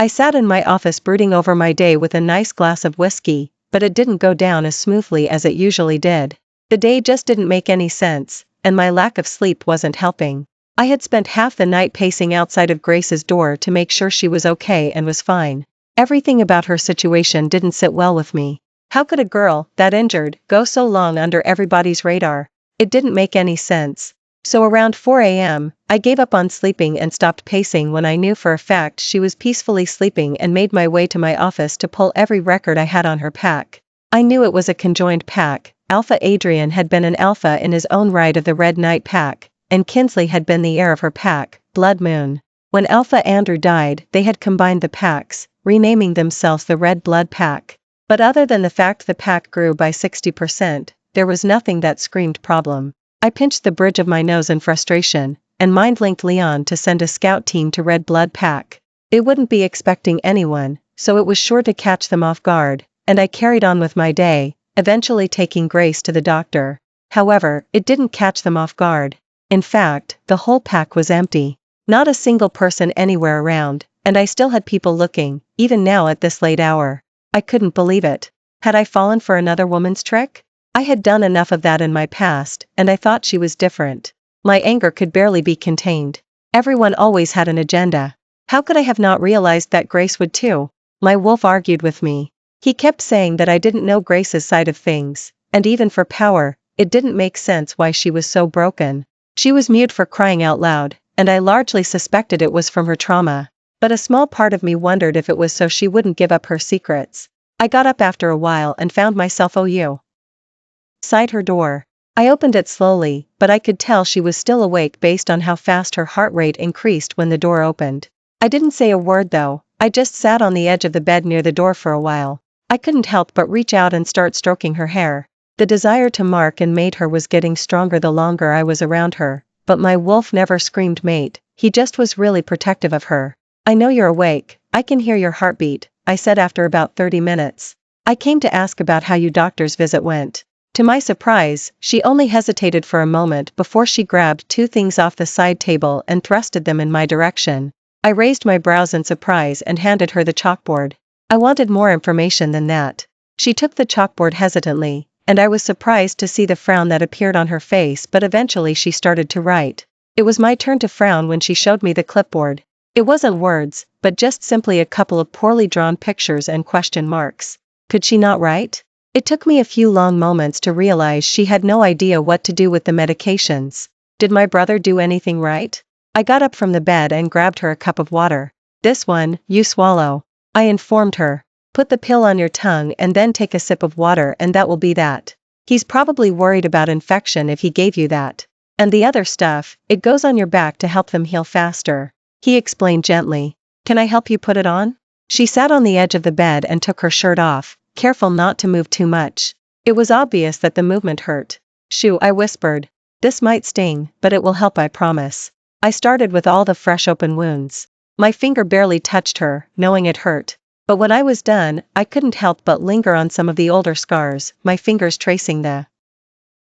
I sat in my office brooding over my day with a nice glass of whiskey, but it didn't go down as smoothly as it usually did. The day just didn't make any sense, and my lack of sleep wasn't helping. I had spent half the night pacing outside of Grace's door to make sure she was okay and was fine. Everything about her situation didn't sit well with me. How could a girl, that injured, go so long under everybody's radar? It didn't make any sense. So around 4 a.m., I gave up on sleeping and stopped pacing when I knew for a fact she was peacefully sleeping and made my way to my office to pull every record I had on her pack. I knew it was a conjoined pack. Alpha Adrian had been an alpha in his own right of the Red Knight pack, and Kinsley had been the heir of her pack, Blood Moon. When Alpha Andrew died, they had combined the packs, renaming themselves the Red Blood Pack. But other than the fact the pack grew by 60%, there was nothing that screamed problem. I pinched the bridge of my nose in frustration, and mind-linked Leon to send a scout team to Red Blood Pack. They wouldn't be expecting anyone, so it was sure to catch them off guard, and I carried on with my day, eventually taking Grace to the doctor. However, it didn't catch them off guard. In fact, the whole pack was empty. Not a single person anywhere around, and I still had people looking, even now at this late hour. I couldn't believe it. Had I fallen for another woman's trick? I had done enough of that in my past, and I thought she was different. My anger could barely be contained. Everyone always had an agenda. How could I have not realized that Grace would too? My wolf argued with me. He kept saying that I didn't know Grace's side of things, and even for power, it didn't make sense why she was so broken. She was mute for crying out loud, and I largely suspected it was from her trauma. But a small part of me wondered if it was so she wouldn't give up her secrets. I got up after a while and found myself outside her door. I opened it slowly, but I could tell she was still awake based on how fast her heart rate increased when the door opened. I didn't say a word though, I just sat on the edge of the bed near the door for a while. I couldn't help but reach out and start stroking her hair. The desire to mark and mate her was getting stronger the longer I was around her, but my wolf never screamed mate, he just was really protective of her. I know you're awake, I can hear your heartbeat, I said after about 30 minutes. I came to ask about how your doctor's visit went. To my surprise, she only hesitated for a moment before she grabbed 2 things off the side table and thrusted them in my direction. I raised my brows in surprise and handed her the chalkboard. I wanted more information than that. She took the chalkboard hesitantly, and I was surprised to see the frown that appeared on her face, but eventually she started to write. It was my turn to frown when she showed me the clipboard. It wasn't words, but just simply a couple of poorly drawn pictures and question marks. Could she not write? It took me a few long moments to realize she had no idea what to do with the medications. Did my brother do anything right? I got up from the bed and grabbed her a cup of water. This one, you swallow. I informed her. Put the pill on your tongue and then take a sip of water and that will be that. He's probably worried about infection if he gave you that. And the other stuff, it goes on your back to help them heal faster. He explained gently. Can I help you put it on? She sat on the edge of the bed and took her shirt off, careful not to move too much. It was obvious that the movement hurt. Shoo, I whispered. This might sting, but it will help, I promise. I started with all the fresh open wounds. My finger barely touched her, knowing it hurt. But when I was done, I couldn't help but linger on some of the older scars, my fingers tracing the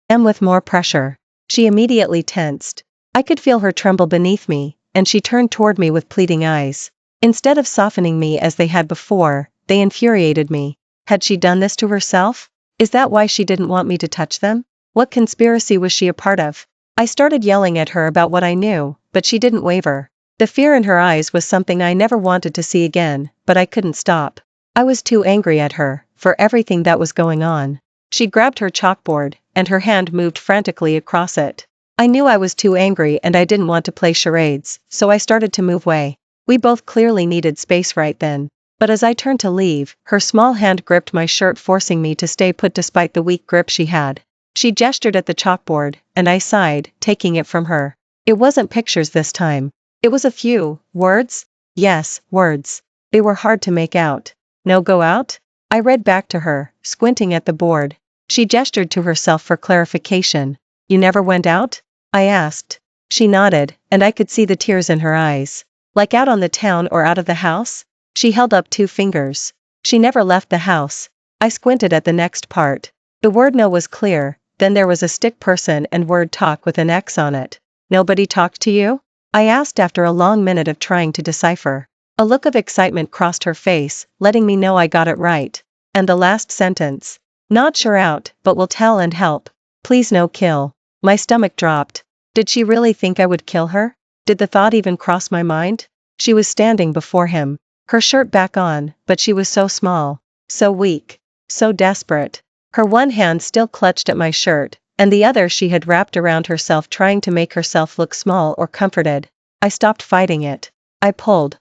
M with more pressure. She immediately tensed. I could feel her tremble beneath me, and she turned toward me with pleading eyes. Instead of softening me as they had before, they infuriated me. Had she done this to herself? Is that why she didn't want me to touch them? What conspiracy was she a part of? I started yelling at her about what I knew, but she didn't waver. The fear in her eyes was something I never wanted to see again, but I couldn't stop. I was too angry at her, for everything that was going on. She grabbed her chalkboard, and her hand moved frantically across it. I knew I was too angry and I didn't want to play charades, so I started to move away. We both clearly needed space right then. But as I turned to leave, her small hand gripped my shirt, forcing me to stay put despite the weak grip she had. She gestured at the chalkboard, and I sighed, taking it from her. It wasn't pictures this time. It was a few words. Yes, words. They were hard to make out. No go out? I read back to her, squinting at the board. She gestured to herself for clarification. You never went out? I asked. She nodded, and I could see the tears in her eyes. Like out on the town or out of the house? She held up 2 fingers. She never left the house. I squinted at the next part. The word no was clear, then there was a stick person and word talk with an X on it. Nobody talked to you? I asked after a long minute of trying to decipher. A look of excitement crossed her face, letting me know I got it right. And the last sentence. Not sure out, but will tell and help. Please no kill. My stomach dropped. Did she really think I would kill her? Did the thought even cross my mind? She was standing before him, her shirt back on, but she was so small, so weak, so desperate. Her one hand still clutched at my shirt, and the other she had wrapped around herself, trying to make herself look small or comforted. I stopped fighting it. I pulled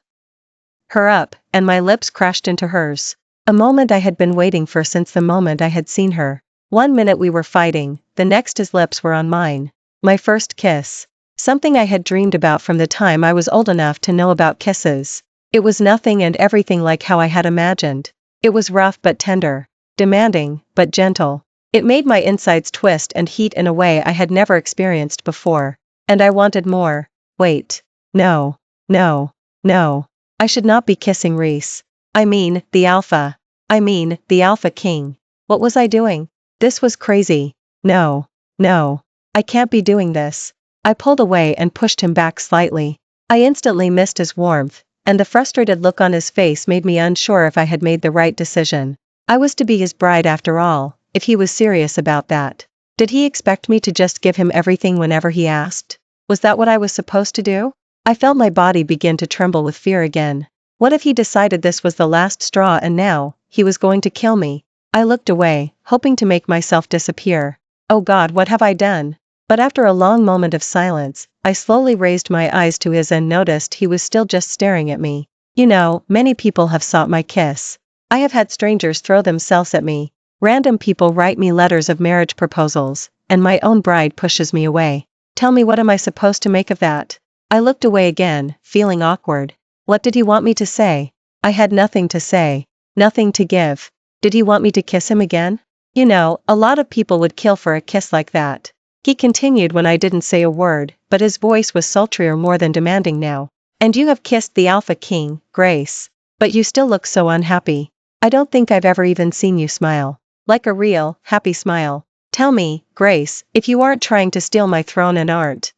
her up, and my lips crashed into hers. A moment I had been waiting for since the moment I had seen her. 1 minute we were fighting, the next his lips were on mine. My first kiss. Something I had dreamed about from the time I was old enough to know about kisses. It was nothing and everything like how I had imagined. It was rough but tender, demanding but gentle. It made my insides twist and heat in a way I had never experienced before. And I wanted more. Wait. No. No. No. I should not be kissing Reese. I mean, the Alpha. I mean, the Alpha King. What was I doing? This was crazy. No. No. I can't be doing this. I pulled away and pushed him back slightly. I instantly missed his warmth, and the frustrated look on his face made me unsure if I had made the right decision. I was to be his bride after all, if he was serious about that. Did he expect me to just give him everything whenever he asked? Was that what I was supposed to do? I felt my body begin to tremble with fear again. What if he decided this was the last straw and now, he was going to kill me? I looked away, hoping to make myself disappear. Oh God, what have I done? But after a long moment of silence, I slowly raised my eyes to his and noticed he was still just staring at me. You know, many people have sought my kiss. I have had strangers throw themselves at me. Random people write me letters of marriage proposals, and my own bride pushes me away. Tell me, what am I supposed to make of that? I looked away again, feeling awkward. What did he want me to say? I had nothing to say. Nothing to give. Did he want me to kiss him again? You know, a lot of people would kill for a kiss like that. He continued when I didn't say a word, but his voice was sultrier, more than demanding now. And you have kissed the Alpha King, Grace. But you still look so unhappy. I don't think I've ever even seen you smile. Like a real, happy smile. Tell me, Grace, if you aren't trying to steal my throne and aren't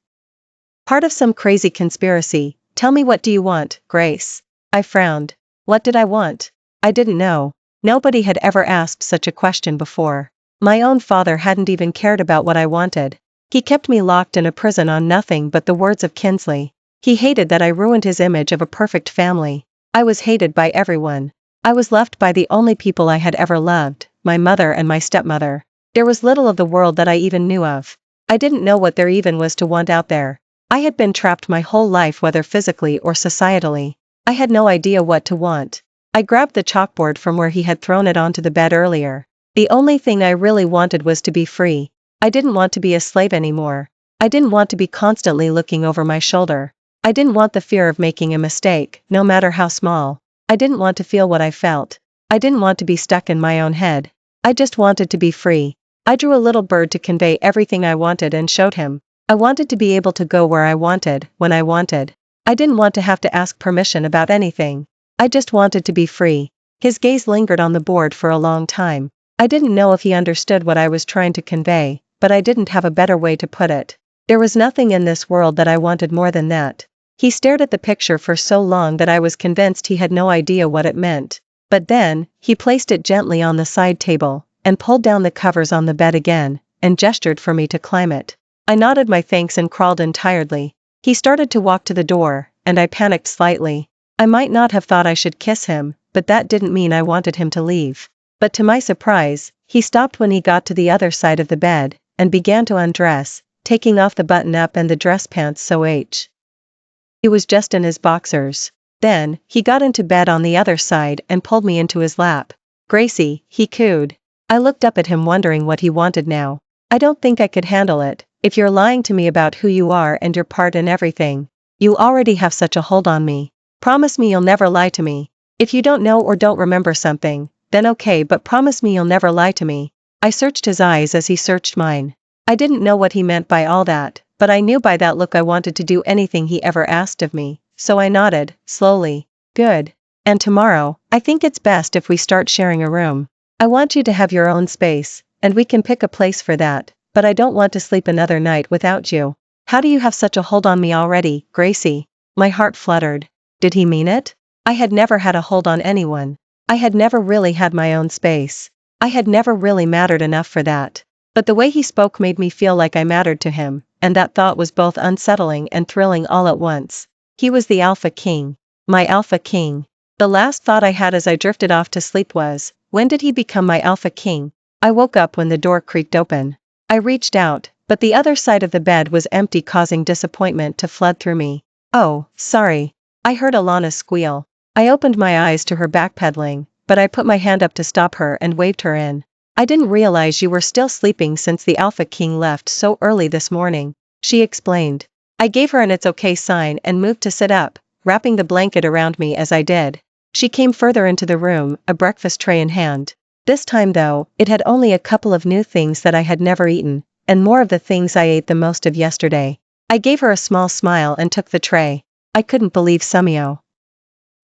part of some crazy conspiracy. Tell me, what do you want, Grace? I frowned. What did I want? I didn't know. Nobody had ever asked such a question before. My own father hadn't even cared about what I wanted. He kept me locked in a prison on nothing but the words of Kinsley. He hated that I ruined his image of a perfect family. I was hated by everyone. I was left by the only people I had ever loved, my mother and my stepmother. There was little of the world that I even knew of. I didn't know what there even was to want out there. I had been trapped my whole life, whether physically or societally. I had no idea what to want. I grabbed the chalkboard from where he had thrown it onto the bed earlier. The only thing I really wanted was to be free. I didn't want to be a slave anymore. I didn't want to be constantly looking over my shoulder. I didn't want the fear of making a mistake, no matter how small. I didn't want to feel what I felt. I didn't want to be stuck in my own head. I just wanted to be free. I drew a little bird to convey everything I wanted and showed him. I wanted to be able to go where I wanted, when I wanted. I didn't want to have to ask permission about anything. I just wanted to be free. His gaze lingered on the board for a long time. I didn't know if he understood what I was trying to convey, but I didn't have a better way to put it. There was nothing in this world that I wanted more than that. He stared at the picture for so long that I was convinced he had no idea what it meant. But then, he placed it gently on the side table, and pulled down the covers on the bed again, and gestured for me to climb it. I nodded my thanks and crawled in tiredly. He started to walk to the door, and I panicked slightly. I might not have thought I should kiss him, but that didn't mean I wanted him to leave. But to my surprise, he stopped when he got to the other side of the bed, and began to undress, taking off the button-up and the dress pants so he was just in his boxers. Then, he got into bed on the other side and pulled me into his lap. Gracie, he cooed. I looked up at him, wondering what he wanted now. I don't think I could handle it. If you're lying to me about who you are and your part in everything, you already have such a hold on me. Promise me you'll never lie to me. If you don't know or don't remember something, then okay, but promise me you'll never lie to me. I searched his eyes as he searched mine. I didn't know what he meant by all that, but I knew by that look I wanted to do anything he ever asked of me, so I nodded, slowly. Good. And tomorrow, I think it's best if we start sharing a room. I want you to have your own space, and we can pick a place for that, but I don't want to sleep another night without you. How do you have such a hold on me already, Gracie? My heart fluttered. Did he mean it? I had never had a hold on anyone. I had never really had my own space. I had never really mattered enough for that. But the way he spoke made me feel like I mattered to him, and that thought was both unsettling and thrilling all at once. He was the Alpha King. My Alpha King. The last thought I had as I drifted off to sleep was, when did he become my Alpha King? I woke up when the door creaked open. I reached out, but the other side of the bed was empty, causing disappointment to flood through me. "Oh, sorry." I heard Alana squeal. I opened my eyes to her backpedaling, but I put my hand up to stop her and waved her in. "I didn't realize you were still sleeping since the Alpha King left so early this morning," she explained. I gave her an "it's okay" sign and moved to sit up, wrapping the blanket around me as I did. She came further into the room, a breakfast tray in hand. This time though, it had only a couple of new things that I had never eaten, and more of the things I ate the most of yesterday. I gave her a small smile and took the tray. I couldn't believe Sumio.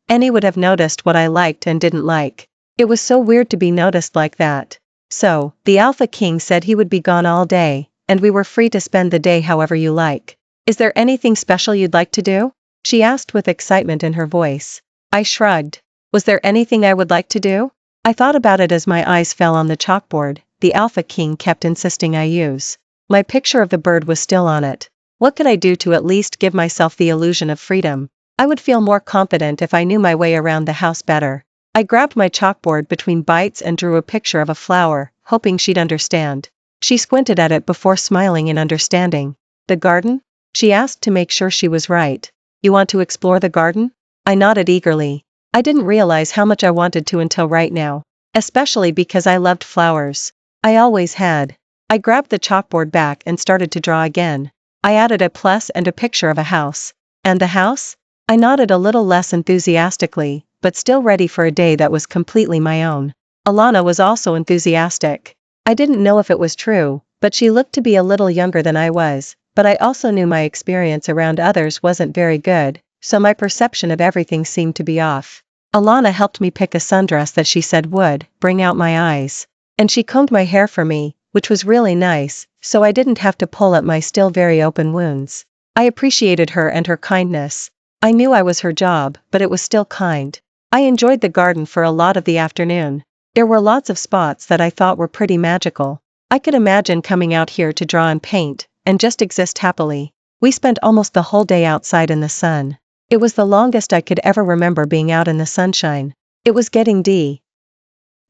Any would have noticed what I liked and didn't like. It was so weird to be noticed like that. "So, the Alpha King said he would be gone all day, and we were free to spend the day however you like. Is there anything special you'd like to do?" she asked with excitement in her voice. I shrugged. Was there anything I would like to do? I thought about it as my eyes fell on the chalkboard the Alpha King kept insisting I use. My picture of the bird was still on it. What could I do to at least give myself the illusion of freedom? I would feel more confident if I knew my way around the house better. I grabbed my chalkboard between bites and drew a picture of a flower, hoping she'd understand. She squinted at it before smiling in understanding. "The garden?" she asked to make sure she was right. "You want to explore the garden?" I nodded eagerly. I didn't realize how much I wanted to until right now. Especially because I loved flowers. I always had. I grabbed the chalkboard back and started to draw again. I added a plus and a picture of a house. "And the house?" I nodded a little less enthusiastically, but still ready for a day that was completely my own. Alana was also enthusiastic. I didn't know if it was true, but she looked to be a little younger than I was, but I also knew my experience around others wasn't very good, so my perception of everything seemed to be off. Alana helped me pick a sundress that she said would bring out my eyes. And she combed my hair for me, which was really nice, so I didn't have to pull at my still very open wounds. I appreciated her and her kindness. I knew I was her job, but it was still kind. I enjoyed the garden for a lot of the afternoon. There were lots of spots that I thought were pretty magical. I could imagine coming out here to draw and paint, and just exist happily. We spent almost the whole day outside in the sun. It was the longest I could ever remember being out in the sunshine. It was getting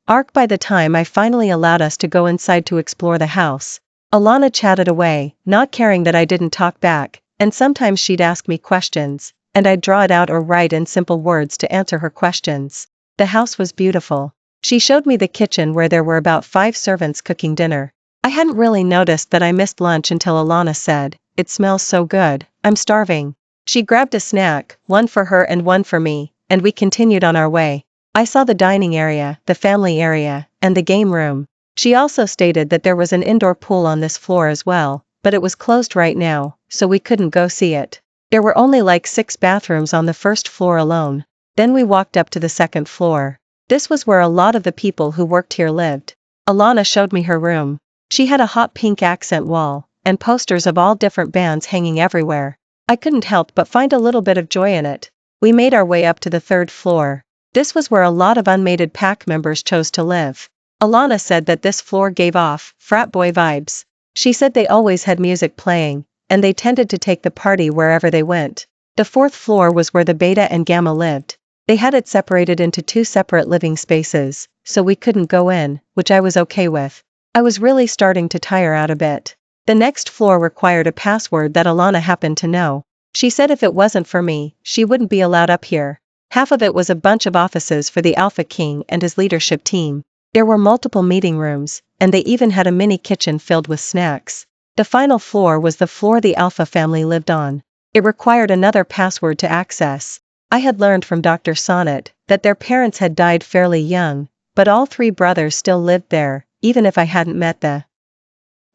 dark by the time I finally allowed us to go inside to explore the house. Alana chatted away, not caring that I didn't talk back, and sometimes she'd ask me questions, and I'd draw it out or write in simple words to answer her questions. The house was beautiful. She showed me the kitchen where there were about 5 servants cooking dinner. I hadn't really noticed that I missed lunch until Alana said, "It smells so good, I'm starving." She grabbed a snack, one for her and one for me, and we continued on our way. I saw the dining area, the family area, and the game room. She also stated that there was an indoor pool on this floor as well, but it was closed right now, so we couldn't go see it. There were only like 6 bathrooms on the first floor alone. Then we walked up to the second floor. This was where a lot of the people who worked here lived. Alana showed me her room. She had a hot pink accent wall, and posters of all different bands hanging everywhere. I couldn't help but find a little bit of joy in it. We made our way up to the 3rd floor. This was where a lot of unmated pack members chose to live. Alana said that this floor gave off frat boy vibes. She said they always had music playing, and they tended to take the party wherever they went. The 4th floor was where the beta and gamma lived. They had it separated into 2 separate living spaces, so we couldn't go in, which I was okay with. I was really starting to tire out a bit. The next floor required a password that Alana happened to know. She said if it wasn't for me, she wouldn't be allowed up here. Half of it was a bunch of offices for the Alpha King and his leadership team. There were multiple meeting rooms, and they even had a mini kitchen filled with snacks. The final floor was the floor the Alpha family lived on. It required another password to access. I had learned from Dr. Sonnet that their parents had died fairly young, but all 3 brothers still lived there, even if I hadn't met the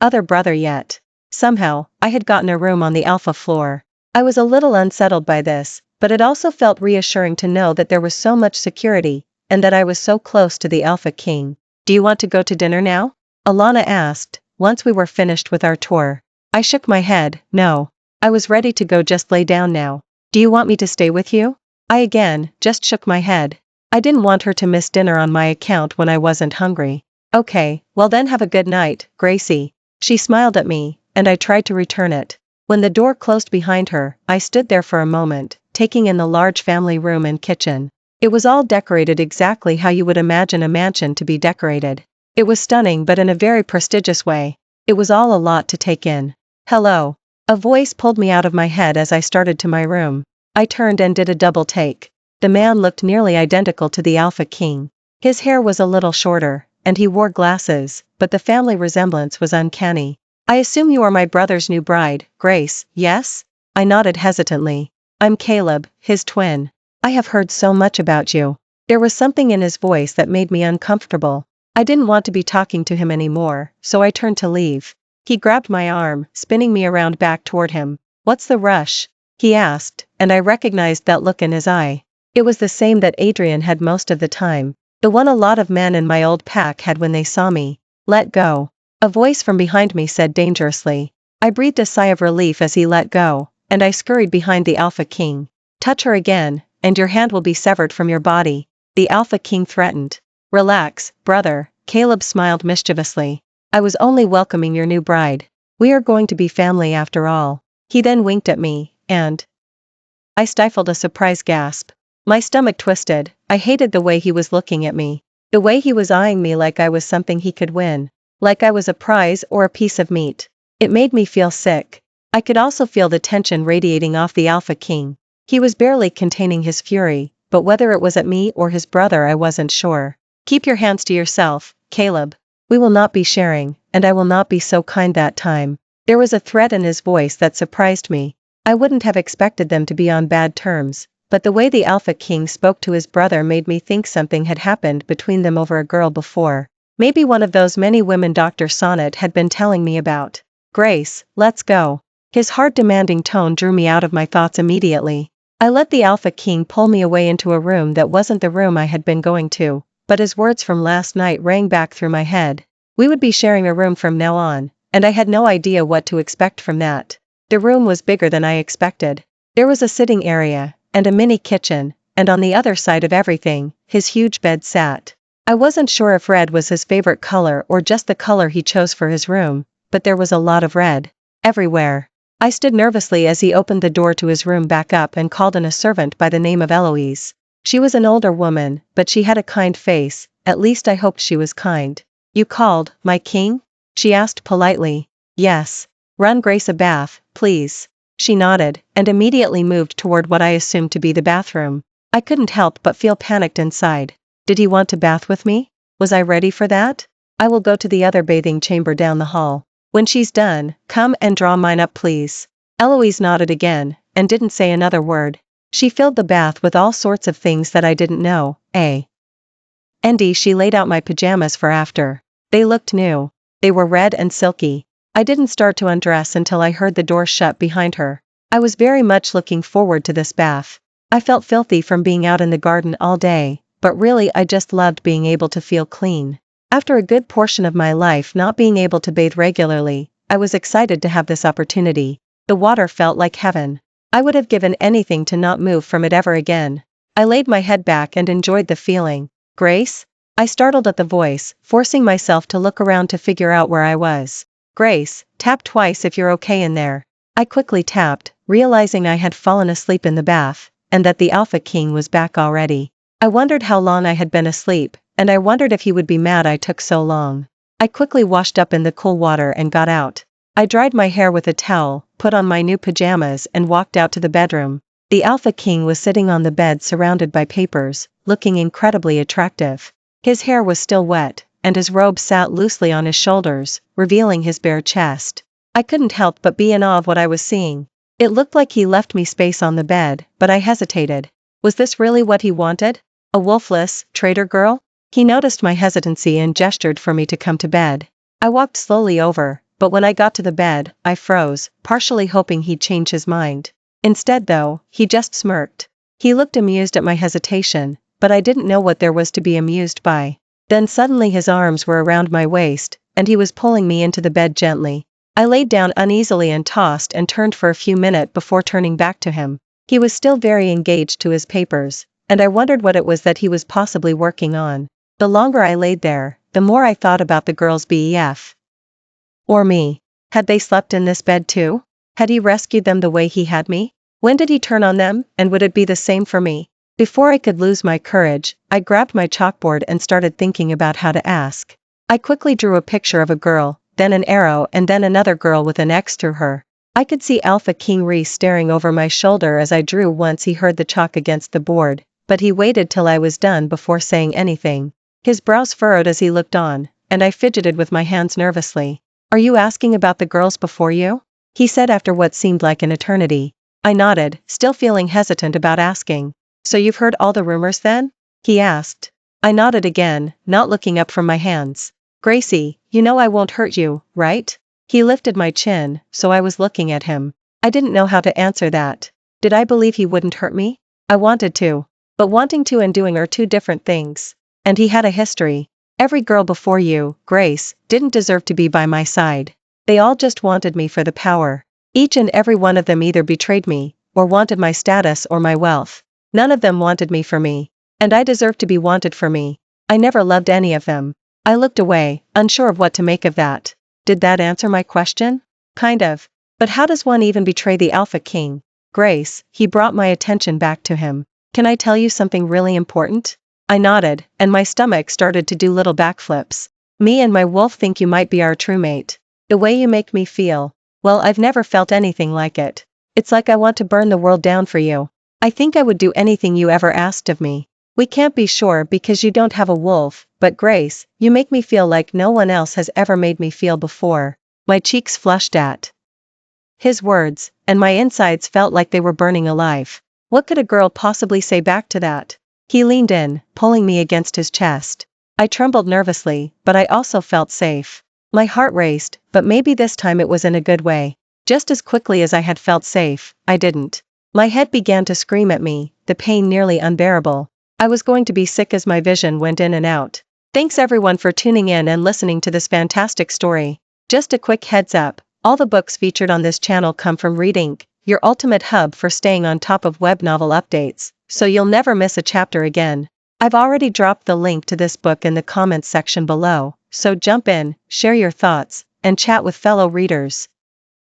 other brother yet. Somehow, I had gotten a room on the Alpha floor. I was a little unsettled by this, but it also felt reassuring to know that there was so much security, and that I was so close to the Alpha King. "Do you want to go to dinner now?" Alana asked, once we were finished with our tour. I shook my head, no. I was ready to go, just lay down now. "Do you want me to stay with you?" I again just shook my head. I didn't want her to miss dinner on my account when I wasn't hungry. Okay, well then have a good night, Gracie. She smiled at me, and I tried to return it. When the door closed behind her, I stood there for a moment, taking in the large family room and kitchen. It was all decorated exactly how you would imagine a mansion to be decorated. It was stunning but in a very prestigious way. It was all a lot to take in. Hello. A voice pulled me out of my head as I started to my room. I turned and did a double take. The man looked nearly identical to the Alpha King. His hair was a little shorter, and he wore glasses, but the family resemblance was uncanny. I assume you are my brother's new bride, Grace, yes? I nodded hesitantly. I'm Caleb, his twin. I have heard so much about you. There was something in his voice that made me uncomfortable. I didn't want to be talking to him anymore, so I turned to leave. He grabbed my arm, spinning me around back toward him. What's the rush? He asked, and I recognized that look in his eye. It was the same that Adrian had most of the time. The one a lot of men in my old pack had when they saw me. Let go. A voice from behind me said dangerously. I breathed a sigh of relief as he let go, and I scurried behind the Alpha King. Touch her again, and your hand will be severed from your body, the Alpha King threatened. Relax, brother, Caleb smiled mischievously. I was only welcoming your new bride. We are going to be family after all. He then winked at me, and I stifled a surprised gasp. My stomach twisted. I hated the way he was looking at me. The way he was eyeing me like I was something he could win. Like I was a prize or a piece of meat. It made me feel sick. I could also feel the tension radiating off the Alpha King. He was barely containing his fury, but whether it was at me or his brother I wasn't sure. Keep your hands to yourself, Caleb. We will not be sharing, and I will not be so kind that time. There was a threat in his voice that surprised me. I wouldn't have expected them to be on bad terms, but the way the Alpha King spoke to his brother made me think something had happened between them over a girl before. Maybe one of those many women Dr. Sonnet had been telling me about. Grace, let's go. His hard demanding tone drew me out of my thoughts immediately. I let the Alpha King pull me away into a room that wasn't the room I had been going to. But his words from last night rang back through my head. We would be sharing a room from now on, and I had no idea what to expect from that. The room was bigger than I expected. There was a sitting area, and a mini kitchen, and on the other side of everything, his huge bed sat. I wasn't sure if red was his favorite color or just the color he chose for his room, but there was a lot of red. Everywhere. I stood nervously as he opened the door to his room back up and called in a servant by the name of Eloise. She was an older woman, but she had a kind face, at least I hoped she was kind. You called, my king? She asked politely. Yes. Run Grace a bath, please. She nodded, and immediately moved toward what I assumed to be the bathroom. I couldn't help but feel panicked inside. Did he want to bath with me? Was I ready for that? I will go to the other bathing chamber down the hall. When she's done, come and draw mine up please. Eloise nodded again, and didn't say another word. She filled the bath with all sorts of things that I didn't know, and she laid out my pajamas for after. They looked new. They were red and silky. I didn't start to undress until I heard the door shut behind her. I was very much looking forward to this bath. I felt filthy from being out in the garden all day, but really I just loved being able to feel clean. After a good portion of my life not being able to bathe regularly, I was excited to have this opportunity. The water felt like heaven. I would have given anything to not move from it ever again. I laid my head back and enjoyed the feeling. Grace? I startled at the voice, forcing myself to look around to figure out where I was. Grace, tap twice if you're okay in there. I quickly tapped, realizing I had fallen asleep in the bath, and that the Alpha King was back already. I wondered how long I had been asleep, and I wondered if he would be mad I took so long. I quickly washed up in the cool water and got out. I dried my hair with a towel, put on my new pajamas and walked out to the bedroom. The Alpha King was sitting on the bed surrounded by papers, looking incredibly attractive. His hair was still wet, and his robe sat loosely on his shoulders, revealing his bare chest. I couldn't help but be in awe of what I was seeing. It looked like he left me space on the bed, but I hesitated. Was this really what he wanted? A wolfless, traitor girl? He noticed my hesitancy and gestured for me to come to bed. I walked slowly over, but when I got to the bed, I froze, partially hoping he'd change his mind. Instead though, he just smirked. He looked amused at my hesitation, but I didn't know what there was to be amused by. Then suddenly his arms were around my waist, and he was pulling me into the bed gently. I laid down uneasily and tossed and turned for a few minutes before turning back to him. He was still very engaged to his papers, and I wondered what it was that he was possibly working on. The longer I laid there, the more I thought about the girls BEF. Or me. Had they slept in this bed too? Had he rescued them the way he had me? When did he turn on them, and would it be the same for me? Before I could lose my courage, I grabbed my chalkboard and started thinking about how to ask. I quickly drew a picture of a girl, then an arrow and then another girl with an X through her. I could see Alpha King Reese staring over my shoulder as I drew once he heard the chalk against the board, but he waited till I was done before saying anything. His brows furrowed as he looked on, and I fidgeted with my hands nervously. "Are you asking about the girls before you?" he said after what seemed like an eternity. I nodded, still feeling hesitant about asking. "So you've heard all the rumors then?" he asked. I nodded again, not looking up from my hands. "Gracie, you know I won't hurt you, right?" He lifted my chin, so I was looking at him. I didn't know how to answer that. Did I believe he wouldn't hurt me? I wanted to. But wanting to and doing are two different things. And he had a history. Every girl before you, Grace, didn't deserve to be by my side. They all just wanted me for the power. Each and every one of them either betrayed me, or wanted my status or my wealth. None of them wanted me for me. And I deserved to be wanted for me. I never loved any of them. I looked away, unsure of what to make of that. Did that answer my question? Kind of. But how does one even betray the Alpha King? Grace, he brought my attention back to him. Can I tell you something really important? I nodded, and my stomach started to do little backflips. Me and my wolf think you might be our true mate. The way you make me feel. Well, I've never felt anything like it. It's like I want to burn the world down for you. I think I would do anything you ever asked of me. We can't be sure because you don't have a wolf, but Grace, you make me feel like no one else has ever made me feel before. My cheeks flushed at his words, and my insides felt like they were burning alive. What could a girl possibly say back to that? He leaned in, pulling me against his chest. I trembled nervously, but I also felt safe. My heart raced, but maybe this time it was in a good way. Just as quickly as I had felt safe, I didn't. My head began to scream at me, the pain nearly unbearable. I was going to be sick as my vision went in and out. Thanks everyone for tuning in and listening to this fantastic story. Just a quick heads up, all the books featured on this channel come from Reading, your ultimate hub for staying on top of web novel updates, so you'll never miss a chapter again. I've already dropped the link to this book in the comments section below, so jump in, share your thoughts, and chat with fellow readers.